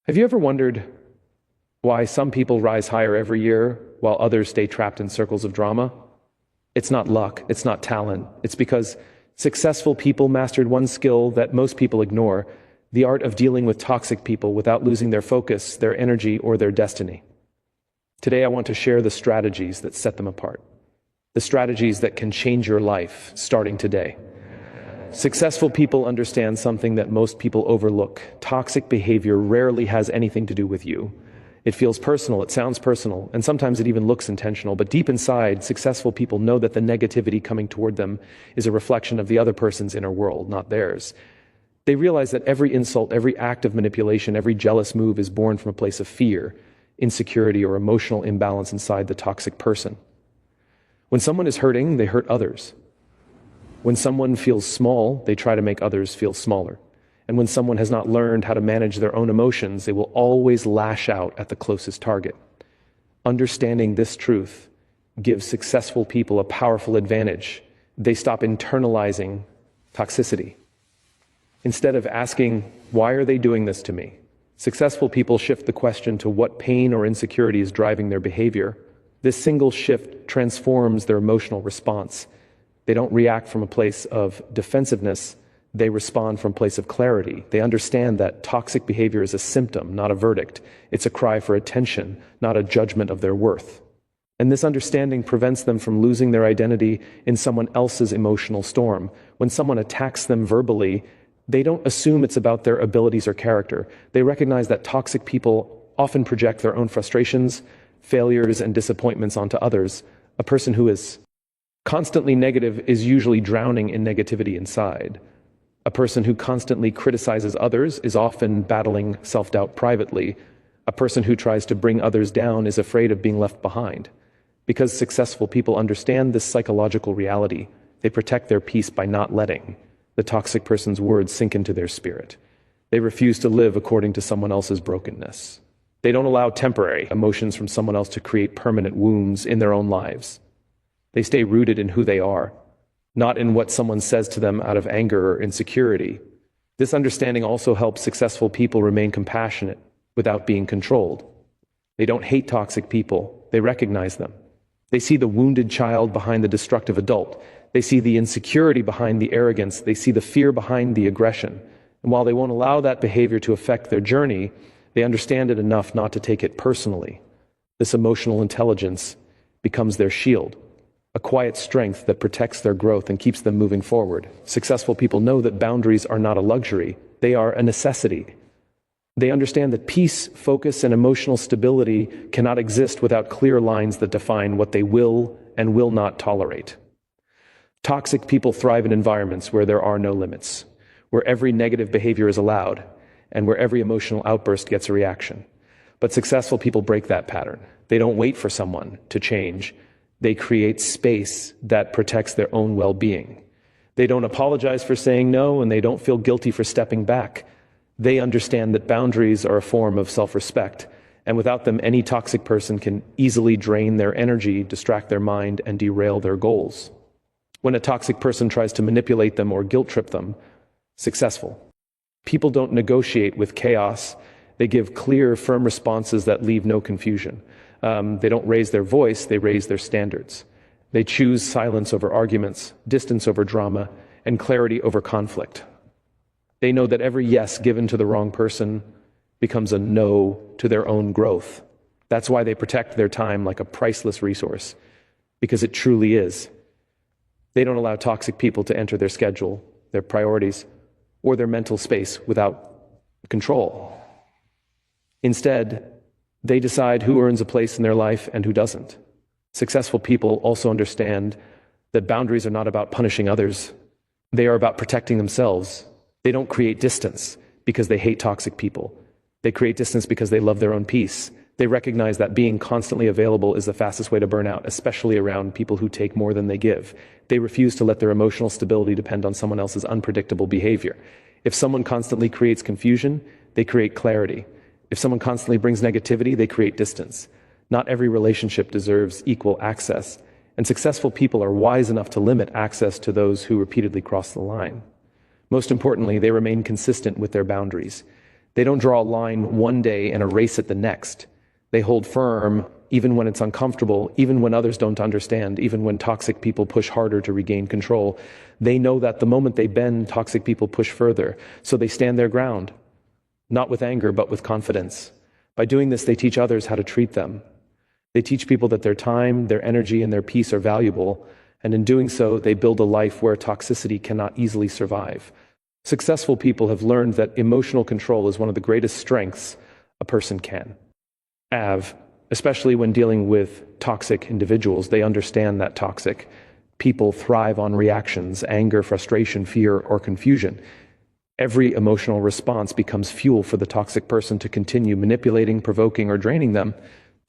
Have you ever wondered why some people rise higher every year while others stay trapped in circles of drama? It's not luck, it's not talent. It's because successful people mastered one skill that most people ignore, the art of dealing with toxic people without losing their focus, their energy, or their destiny. Today, I want to share the strategies that set them apart, the strategies that can change your life starting today. Successful people understand something that most people overlook. Toxic behavior rarely has anything to do with you. It feels personal, it sounds personal, and sometimes it even looks intentional. But deep inside, successful people know that the negativity coming toward them is a reflection of the other person's inner world, not theirs. They realize that every insult, every act of manipulation, every jealous move is born from a place of fear, insecurity, or emotional imbalance inside the toxic person. When someone is hurting, they hurt others. When someone feels small, they try to make others feel smaller. And when someone has not learned how to manage their own emotions, they will always lash out at the closest target. Understanding this truth gives successful people a powerful advantage. They stop internalizing toxicity. Instead of asking, why are they doing this to me? Successful people shift the question to what pain or insecurity is driving their behavior. This single shift transforms their emotional response. They don't react from a place of defensiveness. They respond from a place of clarity. They understand that toxic behavior is a symptom, not a verdict. It's a cry for attention, not a judgment of their worth. And this understanding prevents them from losing their identity in someone else's emotional storm. When someone attacks them verbally, they don't assume it's about their abilities or character. They recognize that toxic people often project their own frustrations, failures, and disappointments onto others. A person who is constantly negative is usually drowning in negativity inside. A person who constantly criticizes others is often battling self-doubt privately. A person who tries to bring others down is afraid of being left behind. Because successful people understand this psychological reality, they protect their peace by not letting the toxic person's words sink into their spirit. They refuse to live according to someone else's brokenness. They don't allow temporary emotions from someone else to create permanent wounds in their own lives. They stay rooted in who they are, not in what someone says to them out of anger or insecurity. This understanding also helps successful people remain compassionate without being controlled. They don't hate toxic people, they recognize them. They see the wounded child behind the destructive adult. They see the insecurity behind the arrogance. They see the fear behind the aggression. And while they won't allow that behavior to affect their journey, they understand it enough not to take it personally. This emotional intelligence becomes their shield, a quiet strength that protects their growth and keeps them moving forward. Successful people know that boundaries are not a luxury, they are a necessity. They understand that peace, focus, and emotional stability cannot exist without clear lines that define what they will and will not tolerate. Toxic people thrive in environments where there are no limits, where every negative behavior is allowed, and where every emotional outburst gets a reaction. But successful people break that pattern. They don't wait for someone to change. They create space that protects their own well-being. They don't apologize for saying no, and they don't feel guilty for stepping back. They understand that boundaries are a form of self-respect, and without them, any toxic person can easily drain their energy, distract their mind, and derail their goals. When a toxic person tries to manipulate them or guilt-trip them, successful people don't negotiate with chaos. They give clear, firm responses that leave no confusion. They don't raise their voice, they raise their standards. They choose silence over arguments, distance over drama, and clarity over conflict. They know that every yes given to the wrong person becomes a no to their own growth. That's why they protect their time like a priceless resource, because it truly is. They don't allow toxic people to enter their schedule, their priorities, or their mental space without control. Instead, they decide who earns a place in their life and who doesn't. Successful people also understand that boundaries are not about punishing others. They are about protecting themselves. They don't create distance because they hate toxic people. They create distance because they love their own peace. They recognize that being constantly available is the fastest way to burn out, especially around people who take more than they give. They refuse to let their emotional stability depend on someone else's unpredictable behavior. If someone constantly creates confusion, they create clarity. If someone constantly brings negativity, they create distance. Not every relationship deserves equal access, and successful people are wise enough to limit access to those who repeatedly cross the line. Most importantly, they remain consistent with their boundaries. They don't draw a line one day and erase it the next. They hold firm even when it's uncomfortable, even when others don't understand, even when toxic people push harder to regain control. They know that the moment they bend, toxic people push further. So they stand their ground, not with anger, but with confidence. By doing this, they teach others how to treat them. They teach people that their time, their energy, and their peace are valuable. And in doing so, they build a life where toxicity cannot easily survive. Successful people have learned that emotional control is one of the greatest strengths a person can have, especially when dealing with toxic individuals. They understand that toxic people thrive on reactions, anger, frustration, fear, or confusion. Every emotional response becomes fuel for the toxic person to continue manipulating, provoking, or draining them.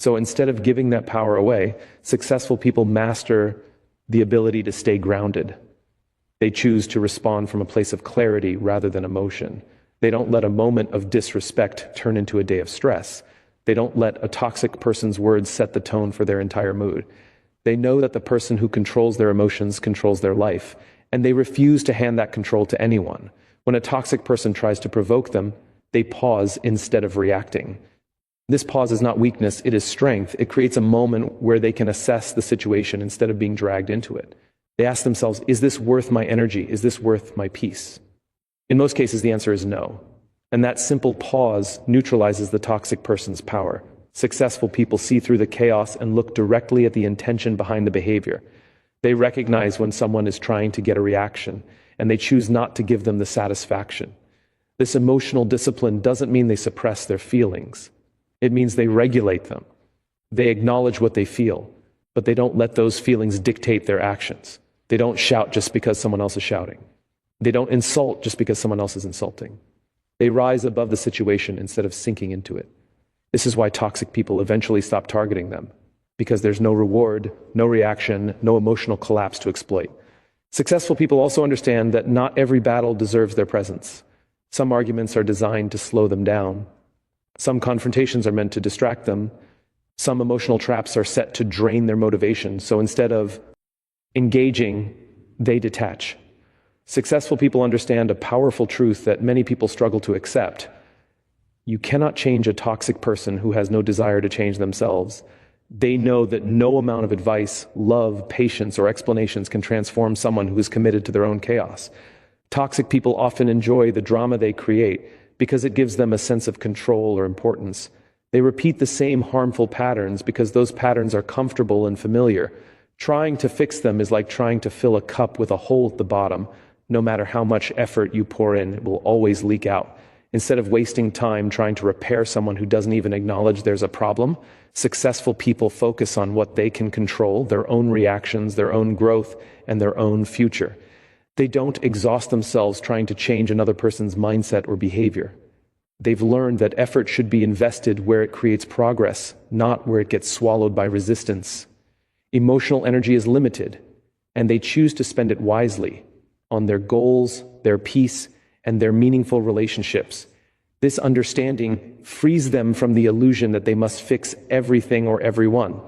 So instead of giving that power away, successful people master the ability to stay grounded. They choose to respond from a place of clarity rather than emotion. They don't let a moment of disrespect turn into a day of stress. They don't let a toxic person's words set the tone for their entire mood. They know that the person who controls their emotions controls their life, and they refuse to hand that control to anyone. When a toxic person tries to provoke them, they pause instead of reacting. This pause is not weakness, it is strength. It creates a moment where they can assess the situation instead of being dragged into it. They ask themselves, is this worth my energy? Is this worth my peace? In most cases, the answer is no. And that simple pause neutralizes the toxic person's power. Successful people see through the chaos and look directly at the intention behind the behavior. They recognize when someone is trying to get a reaction, and they choose not to give them the satisfaction. This emotional discipline doesn't mean they suppress their feelings. It means they regulate them. They acknowledge what they feel, but they don't let those feelings dictate their actions. They don't shout just because someone else is shouting. They don't insult just because someone else is insulting. They rise above the situation instead of sinking into it. This is why toxic people eventually stop targeting them, because there's no reward, no reaction, no emotional collapse to exploit. Successful people also understand that not every battle deserves their presence. Some arguments are designed to slow them down. Some confrontations are meant to distract them. Some emotional traps are set to drain their motivation. So instead of engaging, they detach. Successful people understand a powerful truth that many people struggle to accept. You cannot change a toxic person who has no desire to change themselves. They know that no amount of advice, love, patience, or explanations can transform someone who is committed to their own chaos. Toxic people often enjoy the drama they create because it gives them a sense of control or importance. They repeat the same harmful patterns because those patterns are comfortable and familiar. Trying to fix them is like trying to fill a cup with a hole at the bottom. No matter how much effort you pour in, it will always leak out. Instead of wasting time trying to repair someone who doesn't even acknowledge there's a problem, successful people focus on what they can control, their own reactions, their own growth, and their own future. They don't exhaust themselves trying to change another person's mindset or behavior. They've learned that effort should be invested where it creates progress, not where it gets swallowed by resistance. Emotional energy is limited, and they choose to spend it wisely on their goals, their peace, and their meaningful relationships. This understanding frees them from the illusion that they must fix everything or everyone.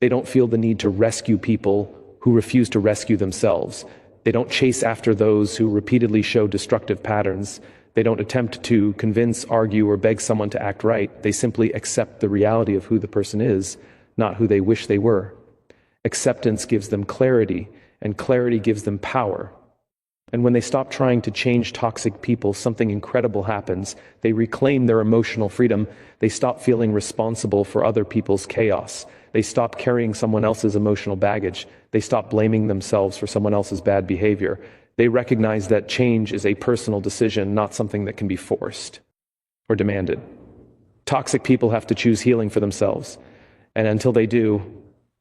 They don't feel the need to rescue people who refuse to rescue themselves. They don't chase after those who repeatedly show destructive patterns. They don't attempt to convince, argue, or beg someone to act right. They simply accept the reality of who the person is, not who they wish they were. Acceptance gives them clarity, and clarity gives them power. And when they stop trying to change toxic people, something incredible happens. They reclaim their emotional freedom. They stop feeling responsible for other people's chaos. They stop carrying someone else's emotional baggage. They stop blaming themselves for someone else's bad behavior. They recognize that change is a personal decision, not something that can be forced or demanded. Toxic people have to choose healing for themselves. And until they do,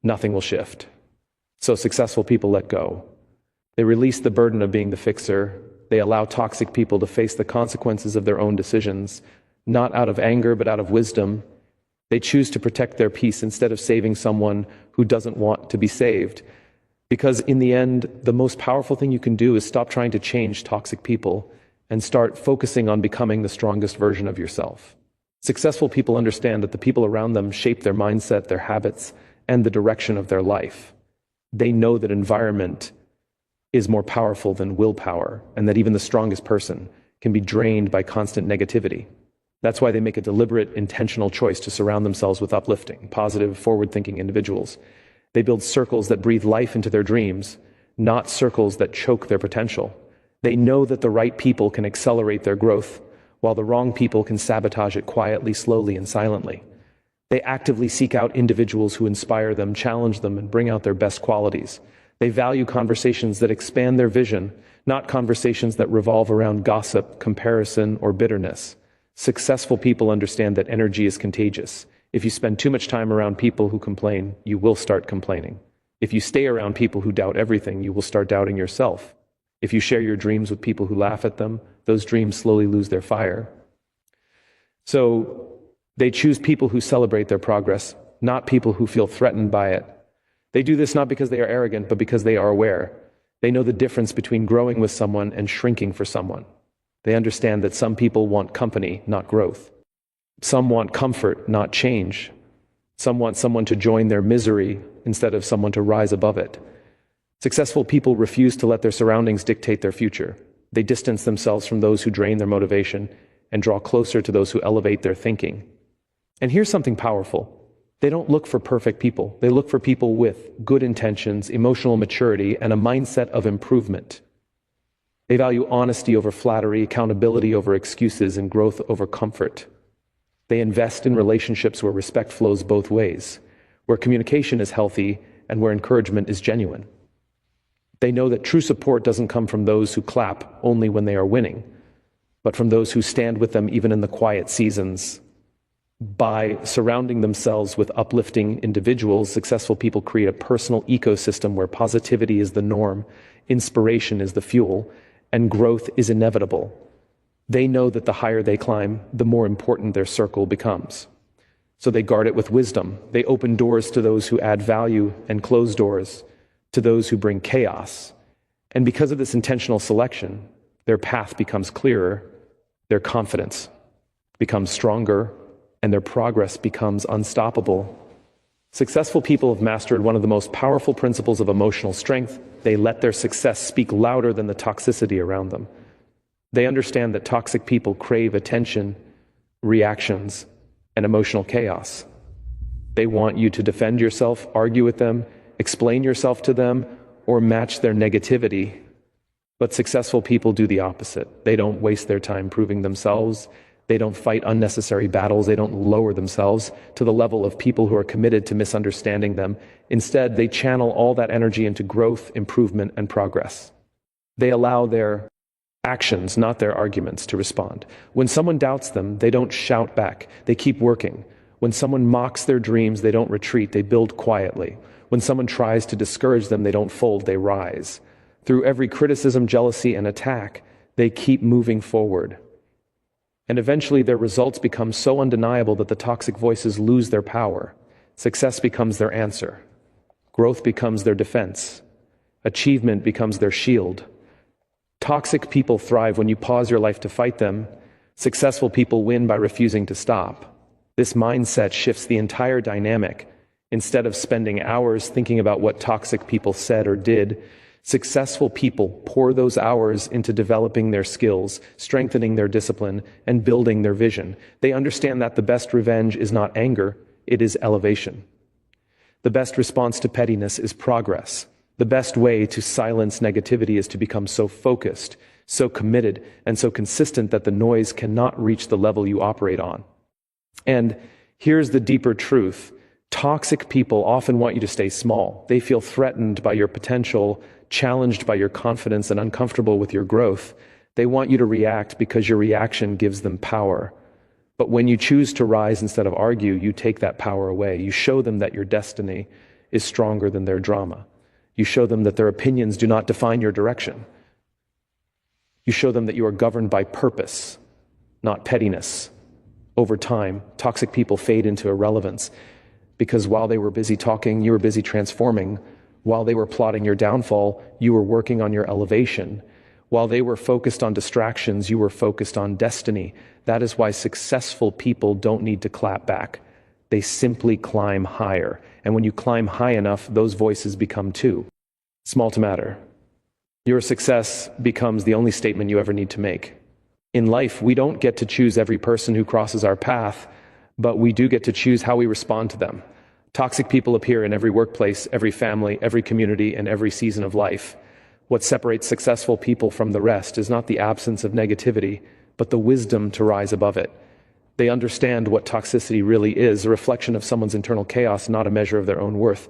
nothing will shift. So successful people let go. They release the burden of being the fixer. They allow toxic people to face the consequences of their own decisions, not out of anger, but out of wisdom. They choose to protect their peace instead of saving someone who doesn't want to be saved. Because in the end, the most powerful thing you can do is stop trying to change toxic people and start focusing on becoming the strongest version of yourself. Successful people understand that the people around them shape their mindset, their habits, and the direction of their life. They know that environment is more powerful than willpower, and that even the strongest person can be drained by constant negativity. That's why they make a deliberate, intentional choice to surround themselves with uplifting, positive, forward-thinking individuals. They build circles that breathe life into their dreams, not circles that choke their potential. They know that the right people can accelerate their growth, while the wrong people can sabotage it quietly, slowly, and silently. They actively seek out individuals who inspire them, challenge them, and bring out their best qualities. They value conversations that expand their vision, not conversations that revolve around gossip, comparison, or bitterness. Successful people understand that energy is contagious. If you spend too much time around people who complain, you will start complaining. If you stay around people who doubt everything, you will start doubting yourself. If you share your dreams with people who laugh at them, those dreams slowly lose their fire. So they choose people who celebrate their progress, not people who feel threatened by it. They do this not because they are arrogant, but because they are aware. They know the difference between growing with someone and shrinking for someone. They understand that some people want company, not growth. Some want comfort, not change. Some want someone to join their misery instead of someone to rise above it. Successful people refuse to let their surroundings dictate their future. They distance themselves from those who drain their motivation and draw closer to those who elevate their thinking. And here's something powerful. They don't look for perfect people. They look for people with good intentions, emotional maturity, and a mindset of improvement. They value honesty over flattery, accountability over excuses, and growth over comfort. They invest in relationships where respect flows both ways, where communication is healthy, and where encouragement is genuine. They know that true support doesn't come from those who clap only when they are winning, but from those who stand with them even in the quiet seasons. By surrounding themselves with uplifting individuals, successful people create a personal ecosystem where positivity is the norm, inspiration is the fuel, and growth is inevitable. They know that the higher they climb, the more important their circle becomes. So they guard it with wisdom. They open doors to those who add value and close doors to those who bring chaos. And because of this intentional selection, their path becomes clearer, their confidence becomes stronger, and their progress becomes unstoppable. Successful people have mastered one of the most powerful principles of emotional strength. They let their success speak louder than the toxicity around them. They understand that toxic people crave attention, reactions, and emotional chaos. They want you to defend yourself, argue with them, explain yourself to them, or match their negativity. But successful people do the opposite. They don't waste their time proving themselves. They don't fight unnecessary battles. They don't lower themselves to the level of people who are committed to misunderstanding them. Instead, they channel all that energy into growth, improvement, and progress. They allow their actions, not their arguments, to respond. When someone doubts them, they don't shout back. They keep working. When someone mocks their dreams, they don't retreat. They build quietly. When someone tries to discourage them, they don't fold. They rise. Through every criticism, jealousy, and attack, they keep moving forward. And eventually their results become so undeniable that the toxic voices lose their power. Success becomes their answer. Growth becomes their defense. Achievement becomes their shield. Toxic people thrive when you pause your life to fight them. Successful people win by refusing to stop. This mindset shifts the entire dynamic. Instead of spending hours thinking about what toxic people said or did, successful people pour those hours into developing their skills, strengthening their discipline, and building their vision. They understand that the best revenge is not anger, it is elevation. The best response to pettiness is progress. The best way to silence negativity is to become so focused, so committed, and so consistent that the noise cannot reach the level you operate on. And here's the deeper truth. Toxic people often want you to stay small. They feel threatened by your potential, challenged by your confidence, and uncomfortable with your growth. They want you to react because your reaction gives them power. But when you choose to rise instead of argue, you take that power away. You show them that your destiny is stronger than their drama. You show them that their opinions do not define your direction. You show them that you are governed by purpose, not pettiness. Over time, toxic people fade into irrelevance because while they were busy talking, you were busy transforming. While they were plotting your downfall, you were working on your elevation. While they were focused on distractions, you were focused on destiny. That is why successful people don't need to clap back. They simply climb higher. And when you climb high enough, those voices become too small to matter. Your success becomes the only statement you ever need to make. In life, we don't get to choose every person who crosses our path, but we do get to choose how we respond to them. Toxic people appear in every workplace, every family, every community, and every season of life. What separates successful people from the rest is not the absence of negativity, but the wisdom to rise above it. They understand what toxicity really is, a reflection of someone's internal chaos, not a measure of their own worth.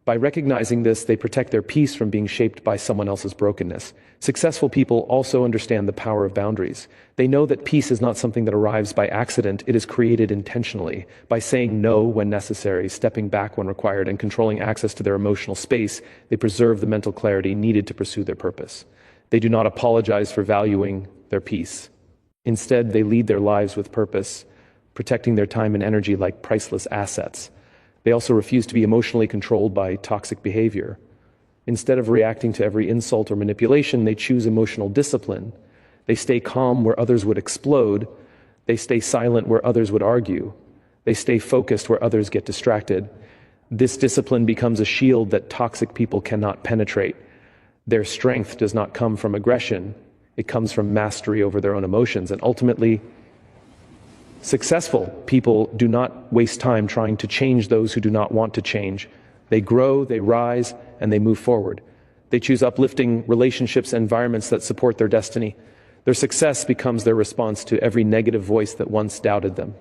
By recognizing this, they protect their peace from being shaped by someone else's brokenness. Successful people also understand the power of boundaries. They know that peace is not something that arrives by accident, it is created intentionally. By saying no when necessary, stepping back when required, and controlling access to their emotional space, they preserve the mental clarity needed to pursue their purpose. They do not apologize for valuing their peace. Instead, they lead their lives with purpose, protecting their time and energy like priceless assets. They also refuse to be emotionally controlled by toxic behavior. Instead of reacting to every insult or manipulation, they choose emotional discipline. They stay calm where others would explode. They stay silent where others would argue. They stay focused where others get distracted. This discipline becomes a shield that toxic people cannot penetrate. Their strength does not come from aggression. It comes from mastery over their own emotions. And ultimately, successful people do not waste time trying to change those who do not want to change. They grow, they rise, and they move forward. They choose uplifting relationships and environments that support their destiny. Their success becomes their response to every negative voice that once doubted them.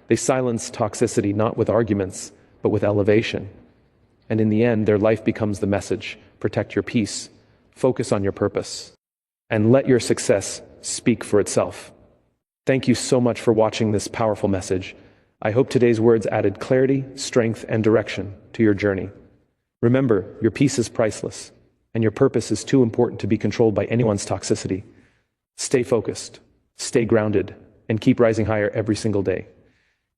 They silence toxicity not with arguments, but with elevation. And in the end, their life becomes the message: protect your peace, focus on your purpose, and let your success speak for itself. Thank you so much for watching this powerful message. I hope today's words added clarity, strength, and direction to your journey. Remember, your peace is priceless, and your purpose is too important to be controlled by anyone's toxicity. Stay focused, stay grounded, and keep rising higher every single day.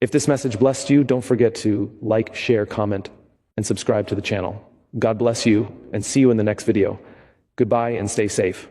If this message blessed you, don't forget to like, share, comment, and subscribe to the channel. God bless you, and see you in the next video. Goodbye and stay safe.